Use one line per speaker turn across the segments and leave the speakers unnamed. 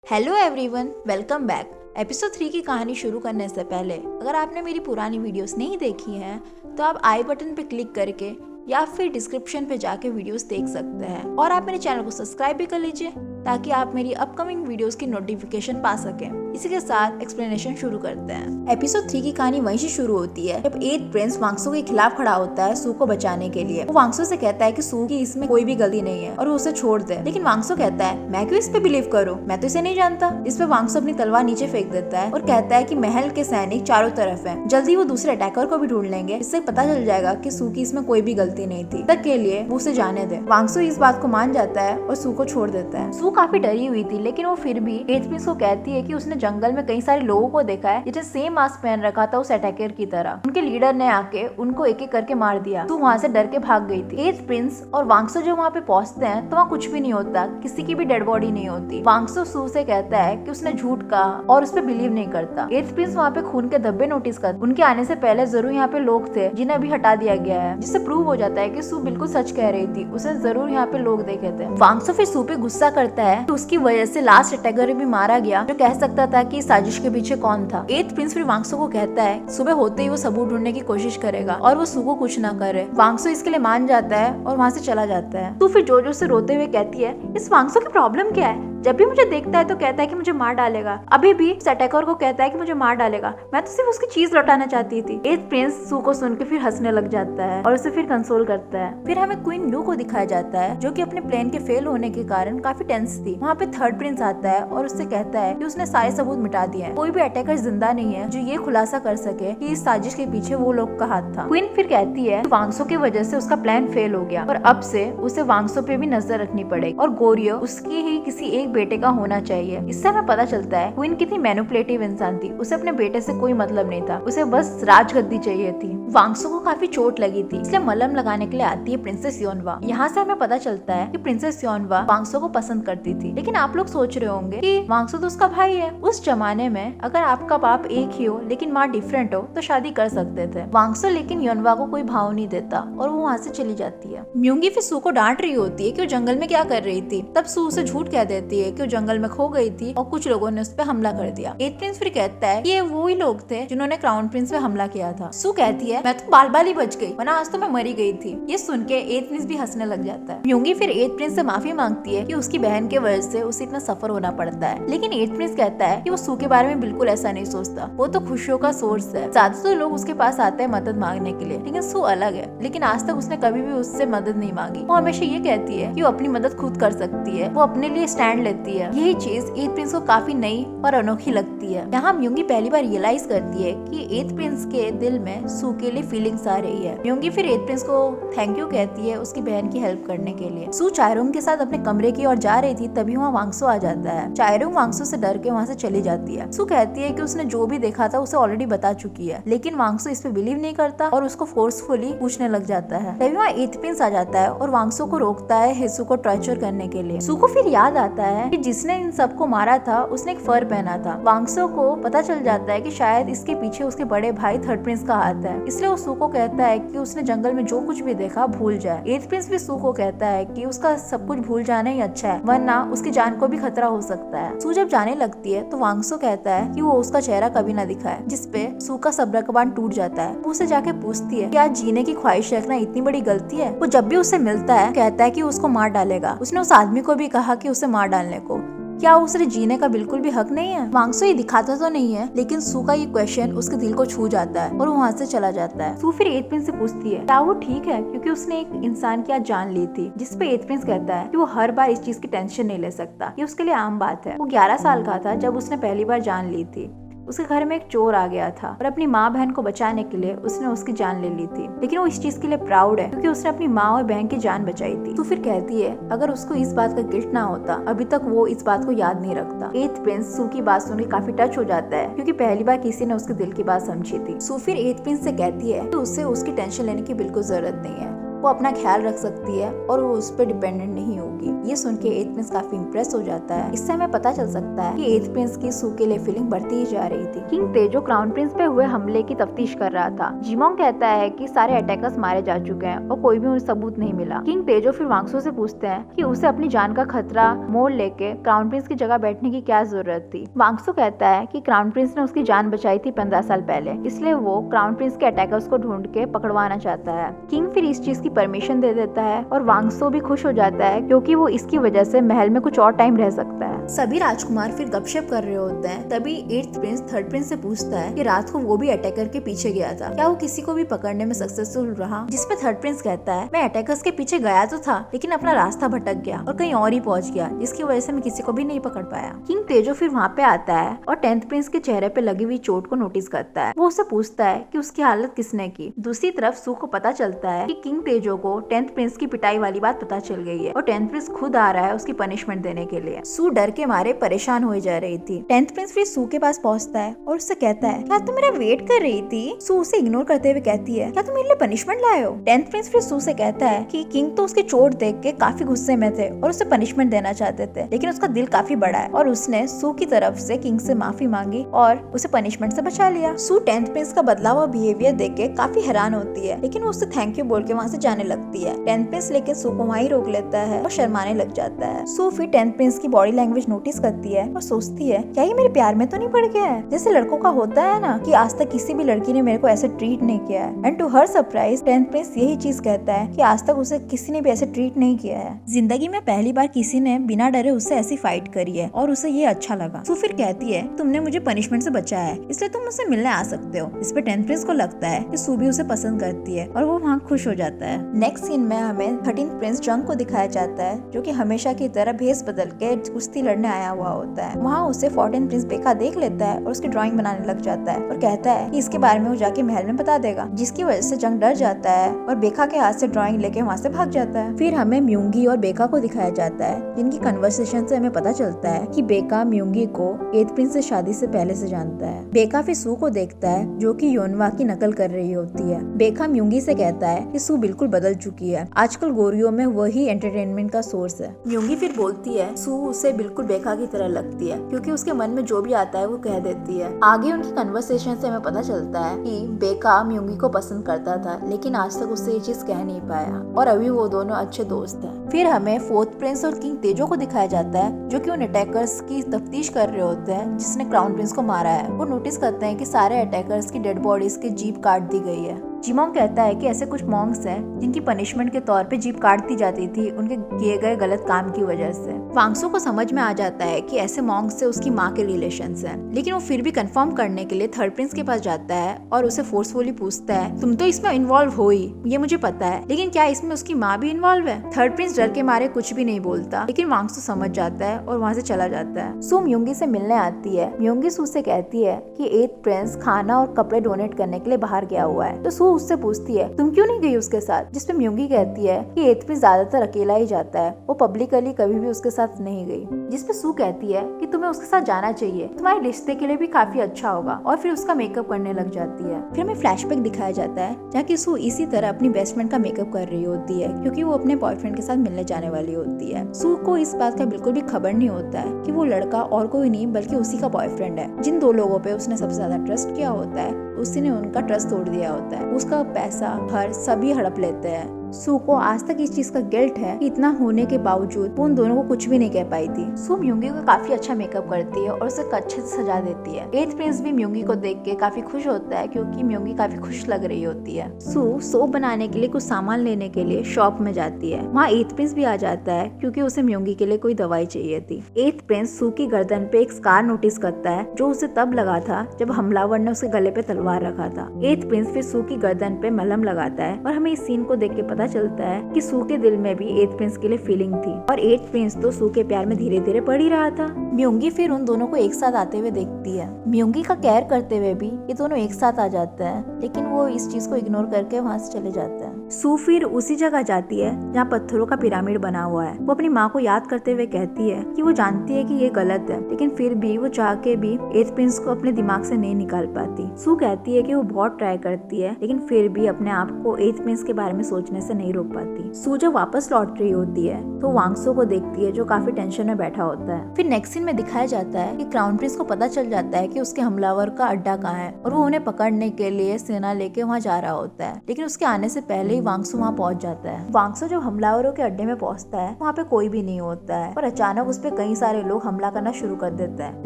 Hello everyone, welcome back. Episode 3 की कहानी शुरू करने से पहले अगर आपने मेरी पुरानी वीडियोस नहीं देखी हैं तो आप आई बटन पे क्लिक करके या फिर डिस्क्रिप्शन पे जाके वीडियोस देख सकते हैं और आप मेरे चैनल को सब्सक्राइब भी कर लीजिए ताकि आप मेरी अपकमिंग वीडियोस की नोटिफिकेशन पा सकें। इसी के साथ एक्सप्लेनेशन शुरू करते हैं। एपिसोड 3 की कहानी वहीं से शुरू होती है जब 8 प्रिंस वांगसो के खिलाफ खड़ा होता है सू को बचाने के लिए। वो वांगसो से कहता है कि सू की इसमें कोई भी गलती नहीं है और वो उसे छोड़ दे, लेकिन वांगसो कहता है मैं क्यों इस पे बिलीव करूं, मैं तो इसे नहीं जानता। इस पे वांगसो अपनी तलवार नीचे फेंक देता है और कहता है कि महल के सैनिक चारों तरफ हैं, जल्दी वो दूसरे अटैकर को भी ढूंढ लेंगे, इससे पता चल जाएगा कि सू की इसमें कोई भी गलती नहीं थी। तक के लिए वो उसे जाने दे। वांगसो इस बात को मान जाता है और सू को छोड़ देता है। सू काफी डरी हुई थी, लेकिन वो फिर भी 8 प्रिंस को कहती है कि उसने जंगल में कई सारे लोगों को देखा है जिन्हें सेम मास्क पहन रखा था उस अटैकर की तरह। उनके लीडर ने आके उनको एक एक करके मार दिया। तू वहाँ से डर के भाग गई थी। 8 प्रिंस और वांगसो जब वहाँ पे पहुँचते हैं तो वहाँ कुछ भी नहीं होता, किसी की भी डेड बॉडी नहीं होती। वांगसो सू से कहता है कि उसने झूठ कहा और उस पर बिलीव नहीं करता। 8 प्रिंस वहाँ पे खून के धब्बे नोटिस करते। उनके आने से पहले जरूर यहाँ पे लोग थे जिन्हें अभी हटा दिया गया है, जिससे प्रूव हो जाता है कि सू बिल्कुल सच कह रही थी, उसे जरूर यहाँ पे लोग देखे थे। वांगसो फिर सू पे गुस्सा करता है कि उसकी वजह से लास्ट अटैकर भी मारा गया जो कह सकता था कि साजिश के पीछे कौन था। 8 प्रिंस फिर वांगसो को कहता है सुबह होते ही वो सबूत ढूंढने की कोशिश करेगा और वो सू को कुछ ना करे। वांगसो इसके लिए मान जाता है और वहाँ से चला जाता है। तो फिर जोजो से रोते हुए कहती है इस वांगसो की प्रॉब्लम क्या है, जब भी मुझे देखता है तो कहता है कि मुझे मार डालेगा। अभी भी इस अटैकर को कहता है कि मुझे मार डालेगा, मैं तो सिर्फ उसकी चीज लौटाना चाहती थी। 8 प्रिंस सू को सुन के फिर हंसने लग जाता है और उसे फिर कंसोल करता है। फिर हमें क्वीन लू को दिखाया जाता है जो कि अपने प्लान के फेल होने के कारण काफी टेंस थी। वहाँ पे 3rd प्रिंस आता है और उससे कहता है कि उसने सारे सबूत मिटा दिए हैं, कोई भी अटैकर जिंदा नहीं है जो ये खुलासा कर सके कि इस साजिश के पीछे वो लोग का हाथ था। क्वीन फिर कहती है वांगसो की वजह से उसका प्लान फेल हो गया और अब से उसे वांगसो पे भी नजर रखनी पड़ेगी और गोरियो उसकी ही किसी एक बेटे का होना चाहिए। इससे हमें पता चलता है क्वीन कितनी मैनिपुलेटिव इंसान थी। उसे अपने बेटे से कोई मतलब नहीं था, उसे बस राजगद्दी चाहिए थी। वांगसो को काफी चोट लगी थी, इसलिए मलहम लगाने के लिए आती है प्रिंसेस योनवा। यहाँ से हमें पता चलता है कि प्रिंसेस योनवा वांगसो को पसंद करती थी। लेकिन आप लोग सोच रहे होंगे कि वांगसो तो उसका भाई है। उस जमाने में अगर आपका बाप एक ही हो लेकिन माँ डिफरेंट हो तो शादी कर सकते थे। वांगसो लेकिन योनवा को कोई भाव नहीं देता और वो वहाँ से चली जाती है। म्यूंगी फिर सू को डांट रही होती है कि वो जंगल में क्या कर रही थी। तब सू उसे झूठ कह देती है कि वो जंगल में खो गई थी और कुछ लोगों ने उस पर हमला कर दिया। 8 प्रिंस फिर कहता है ये वो ही लोग थे जिन्होंने क्राउन प्रिंस पे हमला किया था। सू कहती है मैं तो बाल बाल ही बच गई, वरना आज तो मैं मरी गई थी। ये सुन के 8 प्रिंस भी हंसने लग जाता है। म्यूंगी फिर 8 प्रिंस से माफी मांगती है कि उसकी बहन के वजह से उसे इतना सफर होना पड़ता है, लेकिन 8 प्रिंस कहता है कि वो सू के बारे में बिल्कुल ऐसा नहीं सोचता, वो तो खुशियों का सोर्स है। ज्यादातर लोग उसके पास आते हैं मदद मांगने के लिए, लेकिन सू अलग है। लेकिन आज तक उसने कभी भी उससे मदद नहीं मांगी। वो हमेशा ये कहती है कि वो अपनी मदद खुद कर सकती है, वो अपने लिए स्टैंड लेती है। यही चीज 8 प्रिंस को काफी नई और अनोखी लगती है। यहाँ म्यूंगी पहली बार रियलाइज करती है कि 8 प्रिंस के दिल में सू के लिए फीलिंग्स आ रही है। म्यूंगी फिर 8 प्रिंस को थैंक यू कहती है उसकी बहन की हेल्प करने के लिए। सू चायरोंग के साथ अपने कमरे की ओर जा रही थी, तभी वहाँ वांगसो आ जाता है। चायरोंग वांगसो से डर के वहाँ से चली जाती है। सू कहती है कि उसने जो भी देखा था उसे ऑलरेडी बता चुकी है, लेकिन वांगसो इस पे बिलीव नहीं करता और उसको फोर्सफुली पूछने लग जाता है। तभी वहाँ 8 प्रिंस आ जाता है और वांगसो को रोकता है हिसू को टॉर्चर करने के लिए। सू को फिर याद आता है कि जिसने इन सबको मारा था उसने एक फर पहना था। वांगसो को पता चल जाता है कि शायद इसके पीछे उसके बड़े भाई 3rd प्रिंस का हाथ है, इसलिए वो सू को कहता है कि उसने जंगल में जो कुछ भी देखा भूल जाए। 8 प्रिंस भी सू को कहता है कि उसका सब कुछ भूल जाना ही अच्छा है, वरना उसकी जान को भी खतरा हो सकता है। सू जब जाने लगती है तो वांगसो कहता है कि वो उसका चेहरा कभी ना दिखाए, जिसपे सू का सब्र का बांध टूट जाता है। वो उसे जाके पूछती है कि आज जीने की ख्वाहिश रखना इतनी बड़ी गलती है। वो जब भी उससे मिलता है कहता है कि उसको मार डालेगा। उसने उस आदमी को भी कहा कि उसे मार डालने को, क्या उसे जीने का बिल्कुल भी हक नहीं है? वांगसो ये दिखाता तो नहीं है, लेकिन सू का ये क्वेश्चन उसके दिल को छू जाता है और वो वहाँ से चला जाता है। सू फिर 8 प्रिंस से पूछती है क्या वो ठीक है, क्योंकि उसने एक इंसान की आज जान ली थी। जिसपे 8 प्रिंस कहता है कि वो हर बार इस चीज की टेंशन नहीं ले सकता, ये उसके लिए आम बात है। वो 11 साल का था जब उसने पहली बार जान ली थी। उसके घर में एक चोर आ गया था और अपनी माँ बहन को बचाने के लिए उसने उसकी जान ले ली थी, लेकिन वो इस चीज के लिए प्राउड है क्योंकि उसने अपनी माँ और बहन की जान बचाई थी। तो फिर कहती है अगर उसको इस बात का गिल्ट ना होता अभी तक वो इस बात को याद नहीं रखता। 8 प्रिंस सू की बात सुनकर काफी टच हो जाता है क्योंकि पहली बार किसी ने उसके दिल की बात समझी थी। सू फिर 8 प्रिंस से कहती है तो उससे उसकी टेंशन लेने की बिल्कुल जरूरत नहीं है, वो अपना ख्याल रख सकती है और वो उस पर डिपेंडेंट नहीं होगी। ये सुन के एथ प्रिंस काफी इम्प्रेस हो जाता है। इससे हमें पता चल सकता है कि एथ प्रिंस की सू के लिए फीलिंग बढ़ती ही जा रही थी। किंग तेजो क्राउन प्रिंस पे हुए हमले की तफ्तीश कर रहा था। जिमोंग कहता है कि सारे अटैकर्स मारे जा चुके हैं और कोई भी उन्हें सबूत नहीं मिला। किंग तेजो फिर वांगसू से पूछते हैं कि उसे अपनी जान का खतरा मोल लेके क्राउन प्रिंस की जगह बैठने की क्या जरूरत थी। वांगसू कहता है कि क्राउन प्रिंस ने उसकी जान बचाई थी 15 साल पहले, इसलिए वो क्राउन प्रिंस के अटैकर्स को ढूंढ के पकड़वाना चाहता है। किंग फिर इस चीज की परमिशन दे देता है और वांगसू भी खुश हो जाता है क्योंकि वो इसकी वजह से महल में कुछ और टाइम रह सकता है। सभी राजकुमार फिर गपशप कर रहे होते हैं। तभी एट्थ प्रिंस थर्ड प्रिंस से पूछता है कि रात को वो भी अटैकर के पीछे गया था, क्या वो किसी को भी पकड़ने में सक्सेसफुल रहा? जिसपे थर्ड प्रिंस कहता है, मैं अटैकर्स के पीछे गया तो था लेकिन अपना रास्ता भटक गया और कहीं और ही पहुंच गया, जिसकी वजह से मैं किसी को भी नहीं पकड़ पाया। किंग तेजो फिर वहाँ पे आता है और 10th प्रिंस के चेहरे पे लगी हुई चोट को नोटिस करता है। वो उससे पूछता है कि उसकी हालत किसने की। दूसरी तरफ सू को पता चलता है कि किंग तेजो को 10th प्रिंस की पिटाई वाली बात पता चल गई है और 10th प्रिंस खुद आ रहा है उसकी पनिशमेंट देने के लिए। सू डर के मारे परेशान हो जा रही थी। 10th प्रिंस फिर सू के पास पहुंचता है और उससे कहता है, क्या तुम मेरा वेट कर रही थी? सू उसे इग्नोर करते हुए कहती है, क्या तुम मेरे लिए पनिशमेंट लाए हो? 10th प्रिंस फिर सू से कहता है कि किंग तो उसकी चोट देख के काफी गुस्से में थे और उसे पनिशमेंट देना चाहते थे, लेकिन उसका दिल काफी बड़ा है और उसने सू की तरफ से किंग से माफी मांगी और उसे पनिशमेंट से बचा लिया। सू 10th प्रिंस का बदला हुआ बिहेवियर देख के काफी हैरान होती है, लेकिन वो उससे थैंक यू बोल के वहाँ से जाने लगती है। 10th प्रिंस लेके सू को वहीं रोक लेता है और शर्माने लग जाता है। सू फिर 10th प्रिंस की बॉडी लैंग्वेज नोटिस करती है और सोचती है, क्या ये मेरे प्यार में तो नहीं पड़ गया है? जैसे लड़कों का होता है ना कि आज तक किसी भी लड़की ने मेरे को ऐसे ट्रीट नहीं किया है। And to her surprise 10th prince यही चीज कहता है कि आज तक उसे किसी ने भी ऐसे ट्रीट नहीं किया है। जिंदगी में पहली बार किसी ने बिना डरे उससे ऐसी फाइट करी है और उसे ये अच्छा लगा। सू फिर कहती है, तुमने मुझे पनिशमेंट से बचाया है, इसलिए तुम मुझसे मिलने आ सकते हो। इस पे 10th प्रिंस को लगता है कि सू भी उसे पसंद करती है और वो वहाँ खुश हो जाता है। नेक्स्ट सीन में हमें 13th प्रिंस जंग को दिखाया जाता है, जो कि हमेशा की तरह भेस बदल के कुश्ती लड़ने आया हुआ होता है। वहाँ उसे 14th प्रिंस बेका देख लेता है और उसकी ड्राइंग बनाने लग जाता है और कहता है कि इसके बारे में वो जाके महल में बता देगा, जिसकी वजह से जंग डर जाता है और बेका के हाथ से ड्राइंग लेके वहाँ से भाग जाता है। फिर हमें म्यूंगी और बेका को दिखाया जाता है, जिनकी कन्वर्सेशन से हमें पता चलता है कि बेका म्यूंगी को 8th प्रिंस से शादी से पहले से जानता है। बेका फिर सू को देखता है जो कि योनवा की नकल कर रही होती है। बेका म्यूंगी से कहता है कि सू बिल्कुल बदल चुकी है, आजकल गोरियों में वही एंटरटेनमेंट का सोर्स है। म्यूंगी फिर बोलती है सू उसे बिल्कुल बेका की तरह लगती है, क्योंकि उसके मन में जो भी आता है वो कह देती है। आगे उनकी कन्वर्सेशन से हमें पता चलता है कि बेका म्यूंगी को पसंद करता था, लेकिन आज तक उससे ये चीज कह नहीं पाया और अभी वो दोनों अच्छे दोस्त हैं। फिर हमें 4th प्रिंस और किंग तेजो को दिखाया जाता है, जो कि उन अटैकर्स की तफ्तीश कर रहे होते हैं जिसने क्राउन प्रिंस को मारा है। वो नोटिस करते हैं कि सारे अटैकर्स की डेड बॉडीज की जीभ काट दी गई है। जिमोंग कहता है कि ऐसे कुछ मॉन्क्स हैं जिनकी पनिशमेंट के तौर पे जीभ काट दी जाती थी उनके किए गए गलत काम की वजह से। वांगसू को समझ में आ जाता है कि ऐसे मॉन्क्स से उसकी माँ के रिलेशंस हैं, लेकिन वो फिर भी कंफर्म करने के लिए 3rd प्रिंस के पास जाता है और उसे फोर्सफुली पूछता है, तुम तो इसमें इन्वॉल्व हो ही, ये मुझे पता है, लेकिन क्या इसमें उसकी माँ भी इन्वॉल्व है? 3rd प्रिंस डर के मारे कुछ भी नहीं बोलता, लेकिन वांगसू समझ जाता है और वहाँ से चला जाता है। सू म्यूंगी से मिलने आती है। म्यूंगी सू से कहती है कि 8th प्रिंस खाना और कपड़े डोनेट करने के लिए बाहर गया हुआ है, तो सू उससे पूछती है, तुम क्यों नहीं गई उसके साथ? जिसपे म्यूंगी कहती है कि 8th प्रिंस ज्यादातर अकेला ही जाता है, वो पब्लिकली कभी भी उसके साथ नहीं गई। जिसपे सू कहती है कि तुम्हें उसके साथ जाना चाहिए, तुम्हारे रिश्ते के लिए भी काफी अच्छा होगा, और फिर उसका मेकअप करने लग जाती है। फिर हमें फ्लैशबैक दिखाया जाता है जहाँ की सू इसी तरह अपनी बेस्ट फ्रेंड का मेकअप कर रही होती है, क्योंकि वो अपने बॉयफ्रेंड के साथ मिलने जाने वाली होती है। सू को इस बात का बिल्कुल भी खबर नहीं होता है कि वो लड़का और कोई नहीं बल्कि उसी का बॉयफ्रेंड है। जिन दो लोगों पे उसने सबसे ज्यादा ट्रस्ट किया होता है, उसी ने उनका ट्रस्ट तोड़ दिया होता है। उसका पैसा घर सभी हड़प लेते हैं। सू को आज तक इस चीज का गिल्ट है कि इतना होने के बावजूद वो उन दोनों को कुछ भी नहीं कह पाई थी। सू म्यूंगी को काफी अच्छा मेकअप करती है और उसे अच्छे से सजा देती है। 8th प्रिंस भी म्यूंगी को देख के काफी खुश होता है, क्योंकि म्यूंगी काफी खुश लग रही होती है। सू सोप बनाने के लिए कुछ सामान लेने के लिए शॉप में जाती है। वहाँ 8th प्रिंस भी आ जाता है, क्योंकि उसे म्यूंगी के लिए कोई दवाई चाहिए थी। 8th प्रिंस सू की गर्दन पे एक स्कार नोटिस करता है, जो उसे तब लगा था जब हमलावर ने उसके गले पे तलवार रखा था। 8th प्रिंस फिर सू की गर्दन पे मलहम लगाता है और हमें इस सीन को देख के पता चलता है कि सू के दिल में भी 8th प्रिंस के लिए फीलिंग थी, और 8th प्रिंस तो सू के प्यार में धीरे धीरे पड़ ही रहा था। म्यूंगी फिर उन दोनों को एक साथ आते हुए देखती है। म्यूंगी का केयर करते हुए भी ये दोनों एक साथ आ जाते हैं, लेकिन वो इस चीज को इग्नोर करके वहाँ से चले जाते हैं। सू फिर उसी जगह जाती है जहाँ पत्थरों का पिरामिड बना हुआ है। वो अपनी माँ को याद करते हुए कहती है कि वो जानती है कि ये गलत है, लेकिन फिर भी वो चाह के भी 8th प्रिंस को अपने दिमाग से नहीं निकाल पाती। सू कहती है कि वो बहुत ट्राई करती है, लेकिन फिर भी अपने आप को 8th प्रिंस के बारे में सोचने से नहीं रोक पाती। सू जब वापस लौट रही होती है तो वांगसो को देखती है जो काफी टेंशन में बैठा होता है। फिर नेक्स्ट सीन में दिखाया जाता है कि क्राउन प्रिंस को पता चल जाता है कि उसके हमलावर का अड्डा कहाँ है और वो उन्हें पकड़ने के लिए सेना लेके वहाँ जा रहा होता है, लेकिन उसके आने से पहले ही वांगसो वहाँ पहुँच जाता है। वांगसो जब हमलावरों के अड्डे में पहुँचता है वहाँ पे कोई भी नहीं होता है और अचानक उस पे कई सारे लोग हमला करना शुरू कर देते हैं,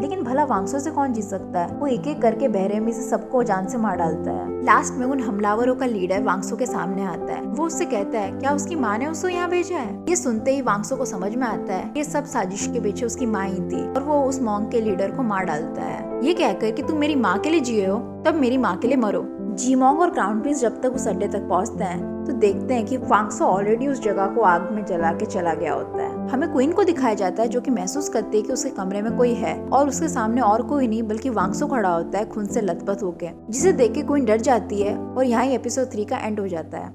लेकिन भला वांगसो से कौन जीत सकता है। वो एक एक करके बेरहमी से सबको जान से मार डालता है। लास्ट में उन हमलावरों का लीडर वांगसो के सामने आता है। वो उससे कहता है क्या उसकी माँ ने उसको यहाँ भेजा है। ये सुनते ही वांगसो को समझ में आता है ये सब साजिश के पीछे उसकी माँ ही थी और वो उस मॉन्क के लीडर को मार डालता है, ये कहकर कि तुम मेरी माँ के लिए जिए हो तब मेरी माँ के लिए मरो। जीमोंग और क्राउन प्रिंस जब तक उस अड्डे तक पहुंचते हैं तो देखते हैं कि वांगसो ऑलरेडी उस जगह को आग में जला के चला गया होता है। हमें क्वीन को दिखाया जाता है जो कि महसूस करती है कि उसके कमरे में कोई है और उसके सामने और कोई नहीं बल्कि वांगसो खड़ा होता है खून से लथपथ होके, जिसे देख के क्वीन डर जाती है और यहाँ ही एपिसोड 3 का एंड हो जाता है।